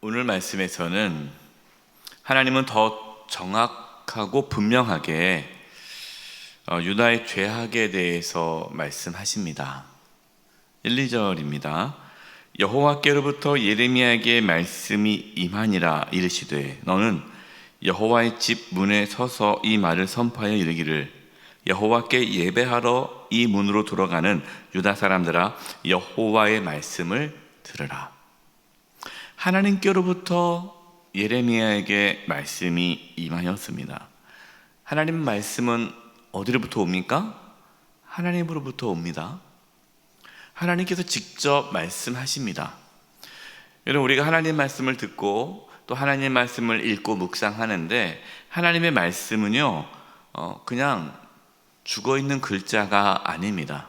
오늘 말씀에서는 하나님은 더 정확하고 분명하게 유다의 죄악에 대해서 말씀하십니다. 1, 2절입니다. 여호와께로부터 예레미야에게 말씀이 임하니라 이르시되 너는 여호와의 집 문에 서서 이 말을 선포하여 이르기를 여호와께 예배하러 이 문으로 들어가는 유다 사람들아 여호와의 말씀을 들으라. 하나님께로부터 예레미야에게 말씀이 임하였습니다. 하나님 말씀은 어디로부터 옵니까? 하나님으로부터 옵니다. 하나님께서 직접 말씀하십니다. 여러분, 우리가 하나님 말씀을 듣고 또 하나님 말씀을 읽고 묵상하는데 하나님의 말씀은요 그냥 죽어있는 글자가 아닙니다.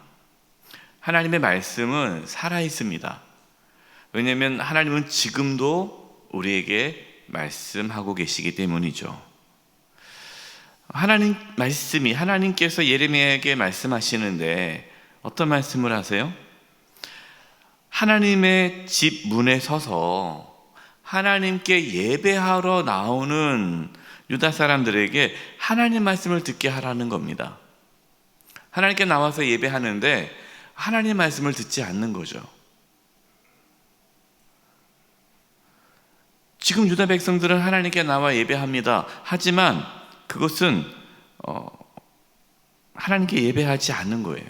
하나님의 말씀은 살아있습니다. 왜냐하면 하나님은 지금도 우리에게 말씀하고 계시기 때문이죠. 하나님께서 예레미야에게 말씀하시는데 어떤 말씀을 하세요? 하나님의 집 문에 서서 하나님께 예배하러 나오는 유다 사람들에게 하나님 말씀을 듣게 하라는 겁니다. 하나님께 나와서 예배하는데 하나님 말씀을 듣지 않는 거죠. 지금 유다 백성들은 하나님께 나와 예배합니다. 하지만 그것은 하나님께 예배하지 않는 거예요.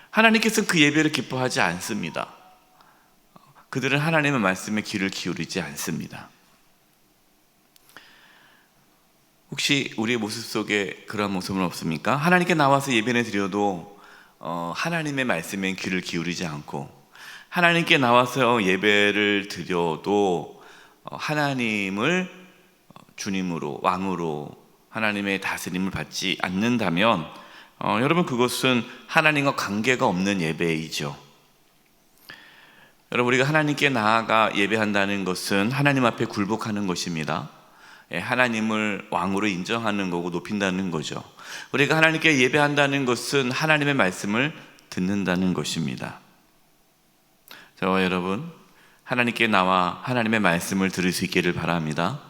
하나님께서는 그 예배를 기뻐하지 않습니다. 그들은 하나님의 말씀에 귀를 기울이지 않습니다. 혹시 우리의 모습 속에 그런 모습은 없습니까? 하나님께 나와서 예배를 드려도 하나님의 말씀에 귀를 기울이지 않고 하나님께 나와서 예배를 드려도 하나님을 주님으로 왕으로 하나님의 다스림을 받지 않는다면 여러분 그것은 하나님과 관계가 없는 예배이죠. 여러분 우리가 하나님께 나아가 예배한다는 것은 하나님 앞에 굴복하는 것입니다. 하나님을 왕으로 인정하는 거고 높인다는 거죠. 우리가 하나님께 예배한다는 것은 하나님의 말씀을 듣는다는 것입니다. 저와 여러분 하나님께 나와 하나님의 말씀을 들을 수 있기를 바랍니다.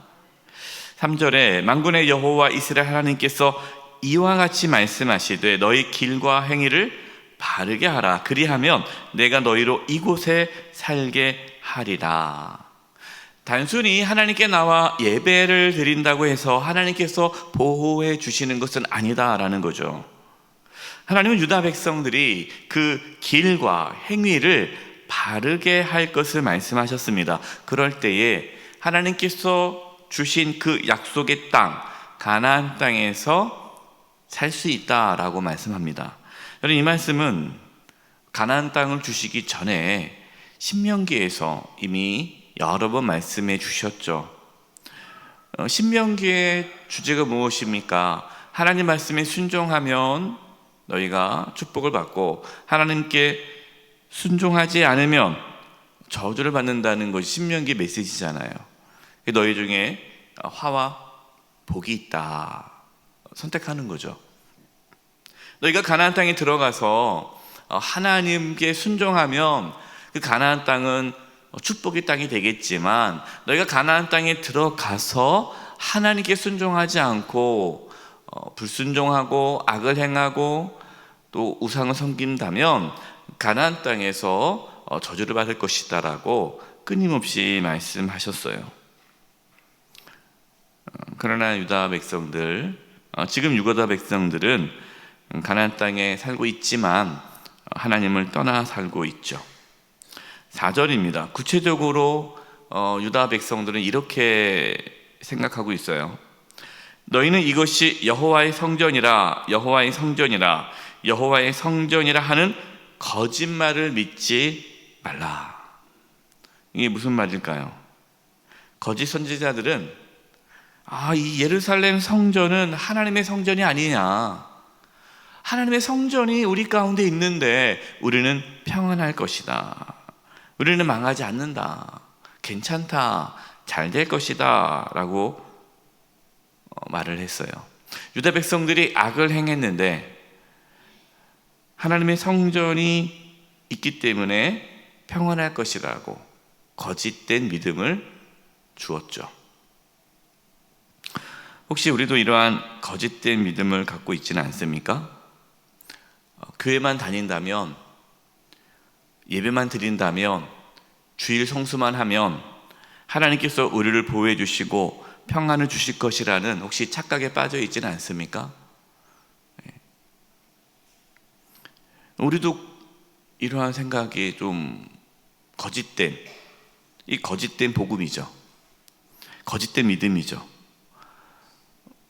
3절에 만군의 여호와 이스라엘 하나님께서 이와 같이 말씀하시되 너희 길과 행위를 바르게 하라. 그리하면 내가 너희로 이곳에 살게 하리라. 단순히 하나님께 나와 예배를 드린다고 해서 하나님께서 보호해 주시는 것은 아니다라는 거죠. 하나님은 유다 백성들이 그 길과 행위를 바르게 할 것을 말씀하셨습니다. 그럴 때에 하나님께서 주신 그 약속의 땅, 가나안 땅에서 살 수 있다라고 말씀합니다. 여러분 이 말씀은 가나안 땅을 주시기 전에 신명기에서 이미 여러 번 말씀해 주셨죠. 신명기의 주제가 무엇입니까? 하나님 말씀에 순종하면 너희가 축복을 받고 하나님께 순종하지 않으면 저주를 받는다는 것이 신명기 메시지잖아요. 너희 중에 화와 복이 있다 선택하는 거죠. 너희가 가나안 땅에 들어가서 하나님께 순종하면 그 가나안 땅은 축복의 땅이 되겠지만 너희가 가나안 땅에 들어가서 하나님께 순종하지 않고 불순종하고 악을 행하고 또 우상을 섬긴다면 가나안 땅에서 저주를 받을 것이다라고 끊임없이 말씀하셨어요. 그러나 유다 백성들, 지금 유다 백성들은 가나안 땅에 살고 있지만 하나님을 떠나 살고 있죠. 4절입니다. 구체적으로 유다 백성들은 이렇게 생각하고 있어요. 너희는 이것이 여호와의 성전이라 여호와의 성전이라 여호와의 성전이라 하는 거짓말을 믿지 말라. 이게 무슨 말일까요? 거짓 선지자들은 이 예루살렘 성전은 하나님의 성전이 아니냐, 하나님의 성전이 우리 가운데 있는데 우리는 평안할 것이다, 우리는 망하지 않는다, 괜찮다, 잘 될 것이다 라고 말을 했어요. 유다 백성들이 악을 행했는데 하나님의 성전이 있기 때문에 평안할 것이라고 거짓된 믿음을 주었죠. 혹시 우리도 이러한 거짓된 믿음을 갖고 있지는 않습니까? 교회만 다닌다면, 예배만 드린다면, 주일 성수만 하면 하나님께서 우리를 보호해 주시고 평안을 주실 것이라는 혹시 착각에 빠져 있지는 않습니까? 우리도 이러한 생각이 좀 거짓된 복음이죠. 거짓된 믿음이죠.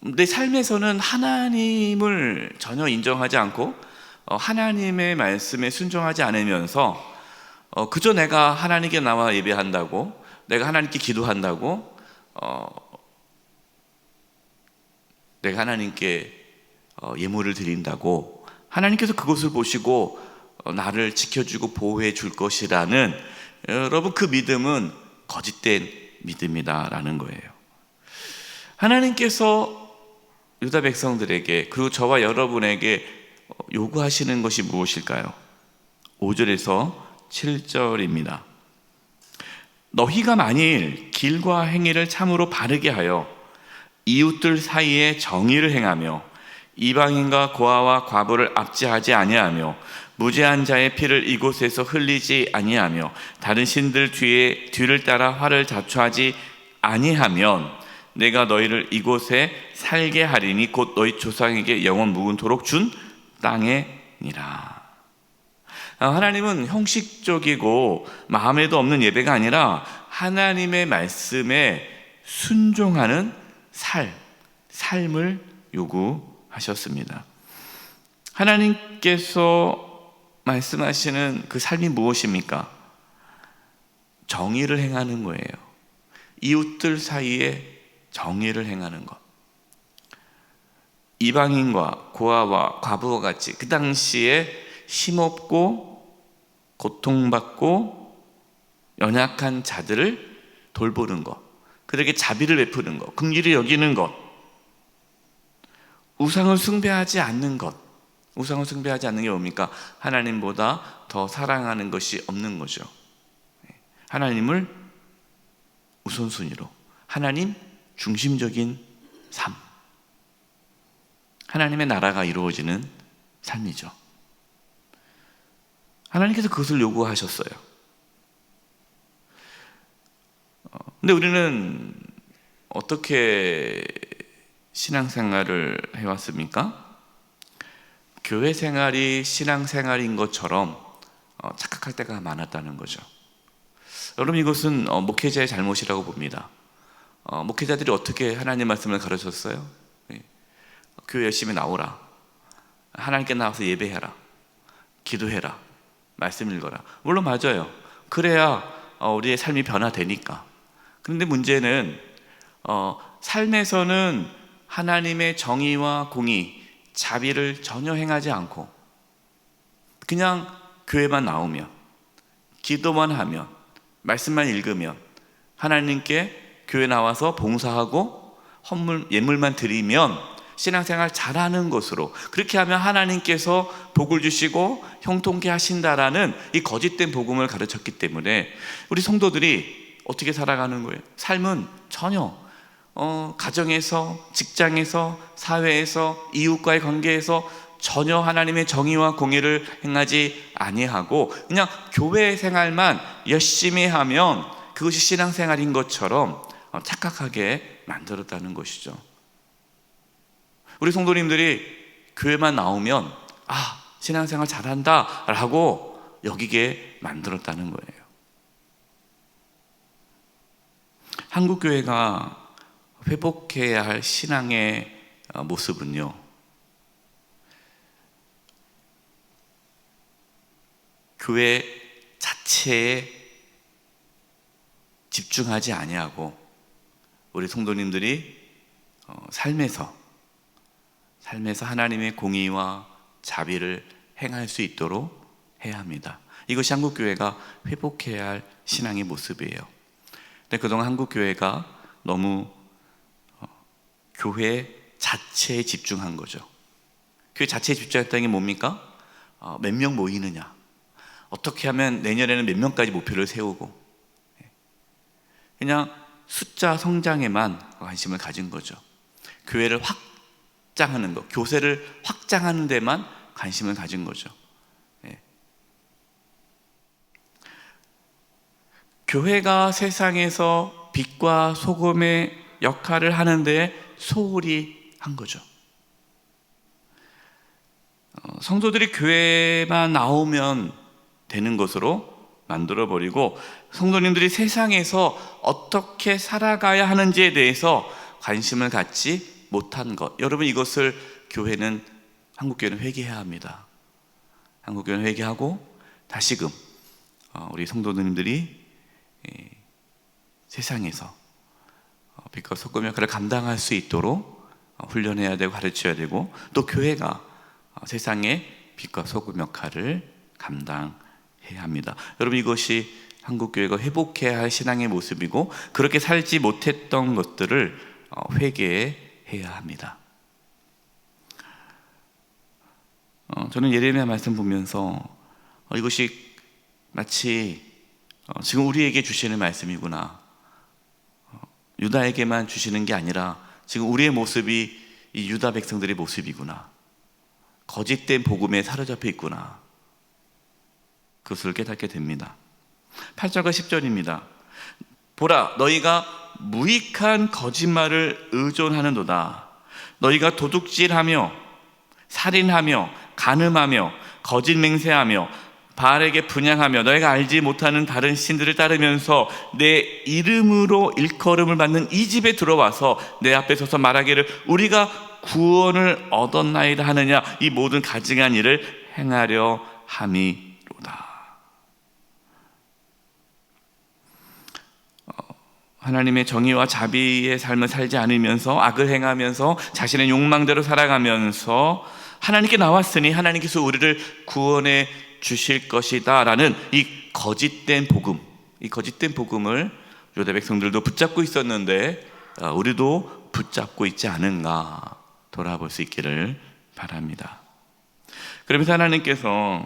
내 삶에서는 하나님을 전혀 인정하지 않고 하나님의 말씀에 순종하지 않으면서 그저 내가 하나님께 나와 예배한다고, 내가 하나님께 기도한다고, 내가 하나님께 예물을 드린다고 하나님께서 그것을 보시고 나를 지켜주고 보호해 줄 것이라는, 여러분, 그 믿음은 거짓된 믿음이다라는 거예요. 하나님께서 유다 백성들에게, 그리고 저와 여러분에게 요구하시는 것이 무엇일까요? 5절에서 7절입니다. 너희가 만일 길과 행위를 참으로 바르게 하여 이웃들 사이에 정의를 행하며 이방인과 고아와 과부를 압제하지 아니하며 무죄한 자의 피를 이곳에서 흘리지 아니하며 다른 신들 뒤를 따라 화를 자초하지 아니하면 내가 너희를 이곳에 살게 하리니 곧 너희 조상에게 영원 무궁토록 준 땅에니라. 하나님은 형식적이고 마음에도 없는 예배가 아니라 하나님의 말씀에 순종하는 삶을 요구하셨습니다. 하나님께서 말씀하시는 그 삶이 무엇입니까? 정의를 행하는 거예요. 이웃들 사이에 정의를 행하는 것. 이방인과 고아와 과부와 같이 그 당시에 힘없고 고통받고 연약한 자들을 돌보는 것, 그들에게 자비를 베푸는 것, 긍휼히 여기는 것, 우상을 숭배하지 않는 것. 우상을 숭배하지 않는 게 뭡니까? 하나님보다 더 사랑하는 것이 없는 거죠. 하나님을 우선순위로, 하나님 중심적인 삶, 하나님의 나라가 이루어지는 삶이죠. 하나님께서 그것을 요구하셨어요. 근데 우리는 어떻게 신앙생활을 해왔습니까? 교회 생활이 신앙생활인 것처럼 착각할 때가 많았다는 거죠. 여러분, 이것은 목회자의 잘못이라고 봅니다. 목회자들이 어떻게 하나님 말씀을 가르쳤어요? 교회 열심히 나오라, 하나님께 나와서 예배해라, 기도해라, 말씀 읽어라. 물론 맞아요. 그래야 우리의 삶이 변화되니까. 그런데 문제는 삶에서는 하나님의 정의와 공의, 자비를 전혀 행하지 않고 그냥 교회만 나오면, 기도만 하면, 말씀만 읽으면, 하나님께 교회 나와서 봉사하고 예물만 드리면 신앙생활 잘하는 것으로, 그렇게 하면 하나님께서 복을 주시고 형통케 하신다라는 이 거짓된 복음을 가르쳤기 때문에 우리 성도들이 어떻게 살아가는 거예요? 삶은 전혀 가정에서, 직장에서, 사회에서, 이웃과의 관계에서 전혀 하나님의 정의와 공의를 행하지 아니하고 그냥 교회 생활만 열심히 하면 그것이 신앙생활인 것처럼 착각하게 만들었다는 것이죠. 우리 성도님들이 교회만 나오면 신앙생활 잘한다 라고 여기게 만들었다는 거예요. 한국교회가 회복해야 할 신앙의 모습은요, 교회 자체에 집중하지 아니하고 우리 성도님들이 삶에서 하나님의 공의와 자비를 행할 수 있도록 해야 합니다. 이것이 한국교회가 회복해야 할 신앙의 모습이에요. 근데 그동안 한국교회가 너무 교회 자체에 집중한 거죠. 교회 자체에 집중했다는 게 뭡니까? 몇 명 모이느냐, 어떻게 하면 내년에는 몇 명까지 목표를 세우고 그냥 숫자 성장에만 관심을 가진 거죠. 교회를 확장하는 것, 교세를 확장하는 데만 관심을 가진 거죠. 교회가 세상에서 빛과 소금의 역할을 하는데 소홀히 한 거죠. 성도들이 교회만 나오면 되는 것으로 만들어버리고 성도님들이 세상에서 어떻게 살아가야 하는지에 대해서 관심을 갖지 못한 것, 여러분 이것을 한국교회는 회개해야 합니다. 한국교회는 회개하고 다시금 우리 성도님들이 세상에서 빛과 소금 역할을 감당할 수 있도록 훈련해야 되고 가르쳐야 되고, 또 교회가 세상의 빛과 소금 역할을 감당해야 합니다. 여러분 이것이 한국교회가 회복해야 할 신앙의 모습이고, 그렇게 살지 못했던 것들을 회개해야 합니다. 저는 예레미야 말씀 보면서 이것이 마치 지금 우리에게 주시는 말씀이구나, 유다에게만 주시는 게 아니라 지금 우리의 모습이 이 유다 백성들의 모습이구나, 거짓된 복음에 사로잡혀 있구나, 그것을 깨닫게 됩니다. 8절과 10절입니다. 보라, 너희가 무익한 거짓말을 의존하는도다. 너희가 도둑질하며 살인하며 간음하며 거짓 맹세하며 바알에게 분향하며 너희가 알지 못하는 다른 신들을 따르면서 내 이름으로 일컬음을 받는 이 집에 들어와서 내 앞에 서서 말하기를 우리가 구원을 얻었나이다 하느냐, 이 모든 가증한 일을 행하려 함이로다. 하나님의 정의와 자비의 삶을 살지 않으면서 악을 행하면서 자신의 욕망대로 살아가면서 하나님께 나왔으니 하나님께서 우리를 구원해 주실 것이다 라는 이 거짓된 복음, 이 거짓된 복음을 유다 백성들도 붙잡고 있었는데 우리도 붙잡고 있지 않은가 돌아볼 수 있기를 바랍니다. 그러면서 하나님께서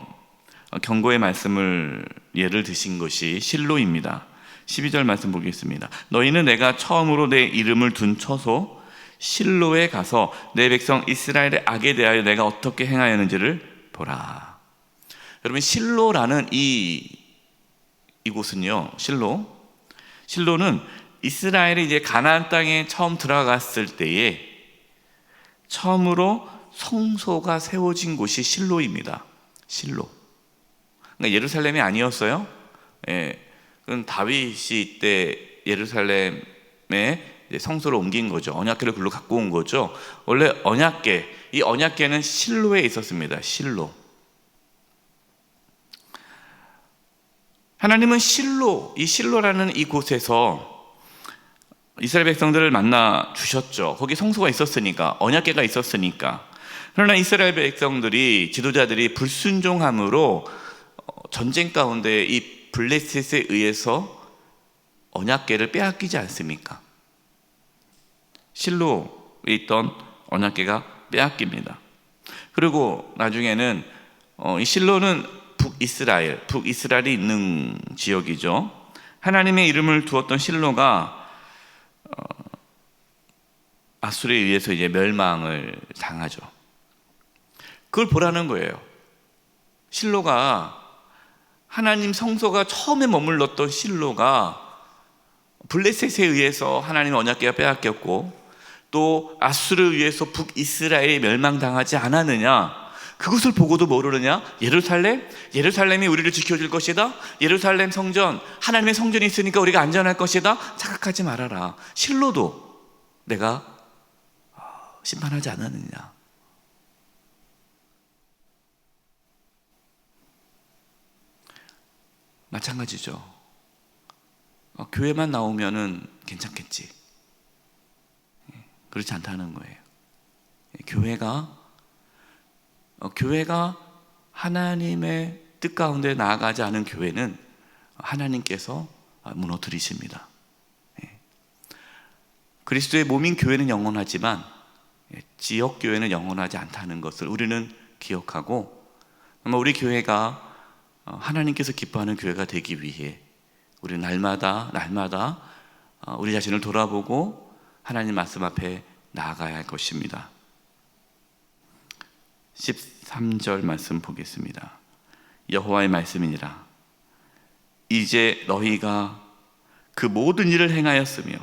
경고의 말씀을 예를 드신 것이 실로입니다. 12절 말씀 보겠습니다. 너희는 내가 처음으로 내 이름을 둔 처소 실로에 가서 내 백성 이스라엘의 악에 대하여 내가 어떻게 행하였는지를 보라. 여러분 실로라는 이곳은요, 실로는 이스라엘이 이제 가나안 땅에 처음 들어갔을 때에 처음으로 성소가 세워진 곳이 실로입니다. 실로. 그러니까 예루살렘이 아니었어요. 그건 다윗이 때 예루살렘에 성소를 옮긴 거죠. 언약궤를 글로 갖고 온 거죠. 원래 이 언약궤는 실로에 있었습니다. 실로. 하나님은 이 실로라는 이곳에서 이스라엘 백성들을 만나 주셨죠. 거기 성소가 있었으니까, 언약궤가 있었으니까. 그러나 이스라엘 백성들이, 지도자들이 불순종함으로 전쟁 가운데 이 블레셋에 의해서 언약궤를 빼앗기지 않습니까? 실로에 있던 언약궤가 빼앗깁니다. 그리고 나중에는 이 실로는 북이스라엘이 있는 지역이죠. 하나님의 이름을 두었던 실로가 아수르에 의해서 이제 멸망을 당하죠. 그걸 보라는 거예요. 실로가, 하나님 성소가 처음에 머물렀던 실로가 블레셋에 의해서 하나님의 언약궤가 빼앗겼고 또 아수르에 의해서 북이스라엘이 멸망당하지 않았느냐, 그것을 보고도 모르느냐? 예루살렘이 우리를 지켜줄 것이다. 예루살렘 성전, 하나님의 성전이 있으니까 우리가 안전할 것이다. 착각하지 말아라. 실로도 내가 심판하지 않았느냐. 마찬가지죠. 교회만 나오면은 괜찮겠지. 그렇지 않다는 거예요. 교회가 하나님의 뜻 가운데 나아가지 않은 교회는 하나님께서 무너뜨리십니다. 그리스도의 몸인 교회는 영원하지만 지역 교회는 영원하지 않다는 것을 우리는 기억하고, 아마 우리 교회가 하나님께서 기뻐하는 교회가 되기 위해 우리 날마다 우리 자신을 돌아보고 하나님 말씀 앞에 나아가야 할 것입니다. 13절 말씀 보겠습니다. 여호와의 말씀이니라. 이제 너희가 그 모든 일을 행하였으며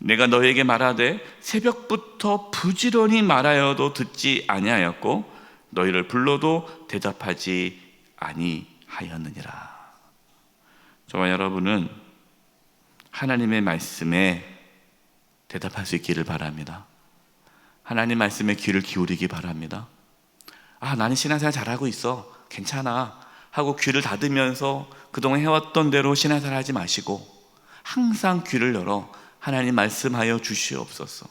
내가 너희에게 말하되 새벽부터 부지런히 말하여도 듣지 아니하였고 너희를 불러도 대답하지 아니하였느니라. 저와 여러분은 하나님의 말씀에 대답할 수 있기를 바랍니다. 하나님 말씀에 귀를 기울이기 바랍니다. 나는 신앙생활 잘하고 있어, 괜찮아 하고 귀를 닫으면서 그동안 해왔던 대로 신앙생활 하지 마시고 항상 귀를 열어 하나님 말씀하여 주시옵소서.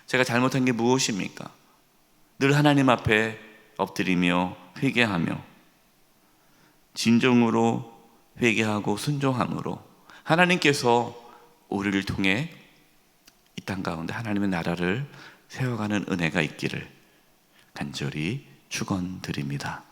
제가 잘못한 게 무엇입니까? 늘 하나님 앞에 엎드리며 회개하며 진정으로 회개하고 순종함으로 하나님께서 우리를 통해 이 땅 가운데 하나님의 나라를 세워가는 은혜가 있기를 간절히 축원드립니다.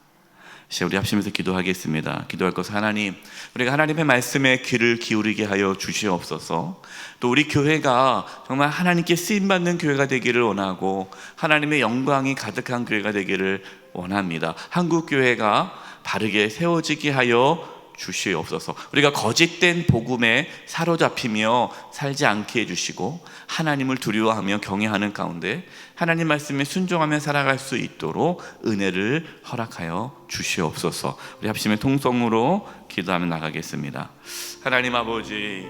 우리 합심해서 기도하겠습니다. 기도할 것은 하나님, 우리가 하나님의 말씀에 귀를 기울이게 하여 주시옵소서. 또 우리 교회가 정말 하나님께 쓰임받는 교회가 되기를 원하고 하나님의 영광이 가득한 교회가 되기를 원합니다. 한국 교회가 바르게 세워지게 하여 주시옵소서. 우리가 거짓된 복음에 사로잡히며 살지 않게 해주시고 하나님을 두려워하며 경외하는 가운데 하나님 말씀에 순종하며 살아갈 수 있도록 은혜를 허락하여 주시옵소서. 우리 합심의 통성으로 기도하며 나가겠습니다. 하나님 아버지,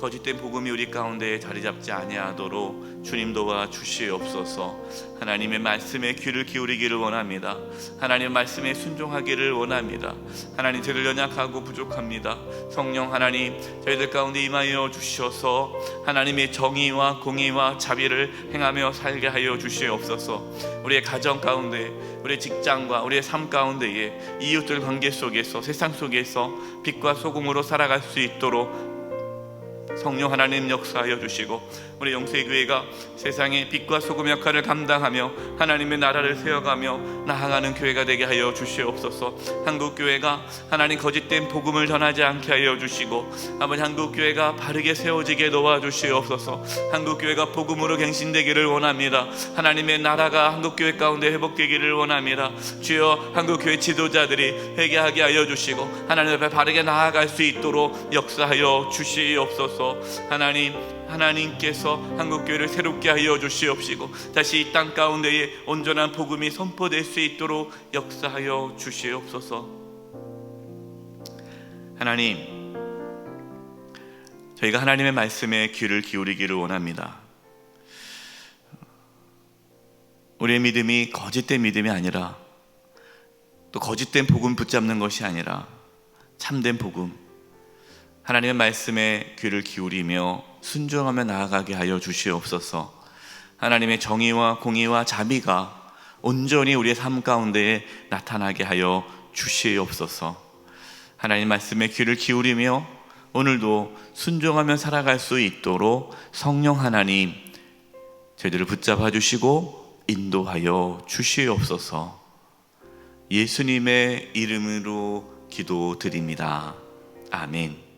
거짓된 복음이 우리 가운데 자리 잡지 아니하도록 주님 도와 주시옵소서. 하나님의 말씀에 귀를 기울이기를 원합니다. 하나님의 말씀에 순종하기를 원합니다. 하나님, 저희들 연약하고 부족합니다. 성령 하나님, 저희들 가운데 임하여 주셔서 하나님의 정의와 공의와 자비를 행하며 살게 하여 주시옵소서. 우리의 가정 가운데, 우리의 직장과 우리의 삶 가운데에 이웃들 관계 속에서, 세상 속에서 빛과 소금으로 살아갈 수 있도록 성령 하나님 역사하여 주시고 우리 영세교회가 세상의 빛과 소금 역할을 감당하며 하나님의 나라를 세워가며 나아가는 교회가 되게 하여 주시옵소서. 한국교회가 하나님 거짓된 복음을 전하지 않게 하여 주시고 아버지, 한국교회가 바르게 세워지게 도와주시옵소서. 한국교회가 복음으로 갱신되기를 원합니다. 하나님의 나라가 한국교회 가운데 회복되기를 원합니다. 주여, 한국교회 지도자들이 회개하게 하여 주시고 하나님 앞에 바르게 나아갈 수 있도록 역사하여 주시옵소서. 하나님께서 한국교회를 새롭게 하여 주시옵시고 다시 이 땅 가운데에 온전한 복음이 선포될 수 있도록 역사하여 주시옵소서. 하나님, 저희가 하나님의 말씀에 귀를 기울이기를 원합니다. 우리의 믿음이 거짓된 믿음이 아니라, 또 거짓된 복음 붙잡는 것이 아니라 참된 복음, 하나님의 말씀에 귀를 기울이며 순종하며 나아가게 하여 주시옵소서. 하나님의 정의와 공의와 자비가 온전히 우리의 삶 가운데에 나타나게 하여 주시옵소서. 하나님 말씀에 귀를 기울이며 오늘도 순종하며 살아갈 수 있도록 성령 하나님, 저희들을 붙잡아 주시고 인도하여 주시옵소서. 예수님의 이름으로 기도드립니다. 아멘.